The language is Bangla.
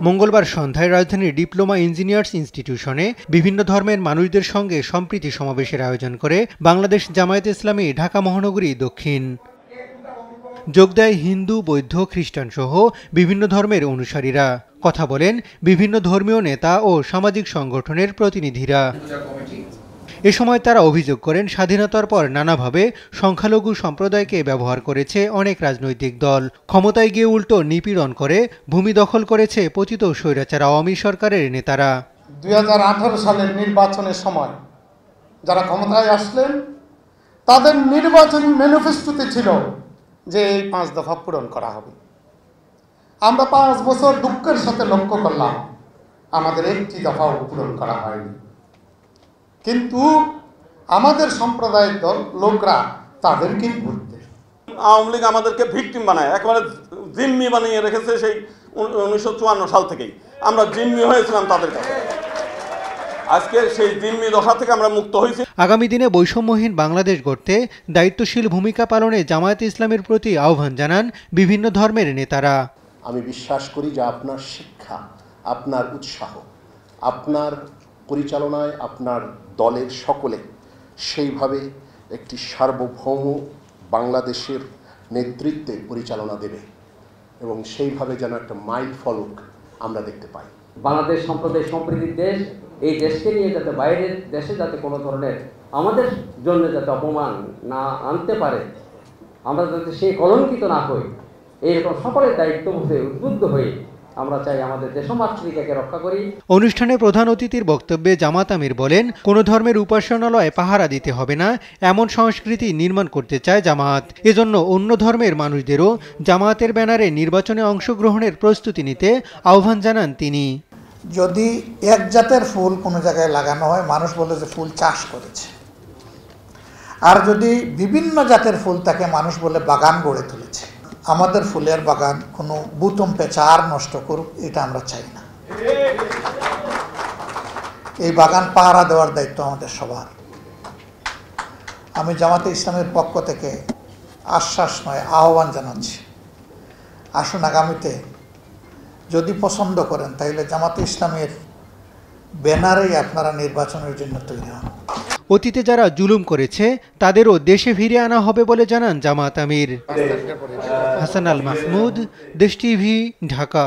মঙ্গলবার সন্ধ্যায় রাজধানীর ডিপ্লোমা ইঞ্জিনিয়ার্স ইনস্টিটিউশনে বিভিন্ন ধর্মের মানুষদের সঙ্গে সম্প্রীতি সমাবেশের আয়োজন করে বাংলাদেশ জামায়াতে ইসলামী ঢাকা মহানগরী দক্ষিণ। যোগ দেয় হিন্দু, বৌদ্ধ, খ্রিস্টান সহ বিভিন্ন ধর্মের অনুসারীরা। কথা বলেন বিভিন্ন ধর্মীয় নেতা ও সামাজিক সংগঠনের প্রতিনিধিরা। এ সময় তারা অভিযোগ করেন, স্বাধীনতার পর নানাভাবে সংখ্যালঘু সম্প্রদায়কে ব্যবহার করেছে অনেক রাজনৈতিক দল। ক্ষমতায় গিয়ে উল্টো নিপীড়ন করে ভূমি দখল করেছে পতিত স্বৈরাচার আওয়ামী সরকারের নেতারা। 2018 সালের নির্বাচনের সময় যারা ক্ষমতায় আসলেন তাদের নির্বাচনী ম্যানিফেস্টোতে ছিল যে এই 5 দফা পূরণ করা হবে। আমরা 5 বছর দুঃখের সাথে লক্ষ্য করলাম আমাদের একটি দফাও পূরণ করা হয়নি। কিন্তু আমাদের সম্প্রদায়ের লোকরা তাদেরকেই ভুলতে। আওয়ামী লীগ আমাদেরকে ভিকটিম বানায়, একেবারে জিম্মি বানিয়ে রেখেছে সেই 1954 সাল থেকেই। আমরা জিম্মি হয়েছিলাম তাদের কাছে। আজকে সেই জিম্মি দশা থেকে আমরা মুক্ত হয়েছি। আগামী দিনে বৈষম্যহীন বাংলাদেশ গড়তে দায়িত্বশীল ভূমিকা পালনে জামায়াতে ইসলামের প্রতি আহ্বান জানান বিভিন্ন ধর্মের নেতারা। আমি বিশ্বাস করি যে আপনার শিক্ষা, আপনার উৎসাহ, আপনার পরিচালনায় আপনার দলের সকলে সেইভাবে একটি সার্বভৌম বাংলাদেশের নেতৃত্বে পরিচালনা দেবে এবং সেইভাবে যেন একটা মাইল ফলক আমরা দেখতে পাই। বাংলাদেশ সম্প্রদায় সম্প্রীতির দেশ, এই দেশকে নিয়ে যাতে বাইরের দেশে যাতে কোনো ধরনের আমাদের জন্য যাতে অপমান না আনতে পারে, আমরা যাতে সেই কলঙ্কিত না হই, এইরকম সকলের দায়িত্ববোধে উদ্বুদ্ধ হয়ে আমরা চাই আমাদের দেশমাতৃকাকে রক্ষা করি। অনুষ্ঠানে প্রধান অতিথির বক্তব্যে জামাত আমির বলেন, কোন ধর্মের উপাসনালয়ে পাহারা দিতে হবে না, এমন সংস্কৃতি নির্মাণ করতে চায় জামাত। এজন্য অন্য ধর্মের মানুষদেরও জামাতের ব্যানারে নির্বাচনে অংশগ্রহণের প্রস্তুতি নিতে আহ্বান জানান তিনি। যদি এক জাতের ফুল কোনো জায়গায় লাগানো হয়, মানুষ বলে যে ফুল চাষ করেছে, আর যদি বিভিন্ন জাতের ফুল থাকে মানুষ বলে বাগান গড়ে তুলেছে। আমাদের ফুলের বাগান কোনো বুতম পেঁচা আর নষ্ট করুক, এটা আমরা চাই না। এই বাগান পাহারা দেওয়ার দায়িত্ব আমাদের সবার। আমি জামাতে ইসলামের পক্ষ থেকে আশ্বাস নয় আহ্বান জানাচ্ছি, আসুন আগামীতে যদি পছন্দ করেন তাহলে জামাতে ইসলামের ব্যানারেই আপনারা নির্বাচনের জন্য তৈরি হন। অতীতে যারা জুলুম করেছে তাদেরও দেশে ফিরে আনা হবে বলে জানান জামাত আমির। হাসান আল মাহমুদ, দেশ টিভি, ঢাকা।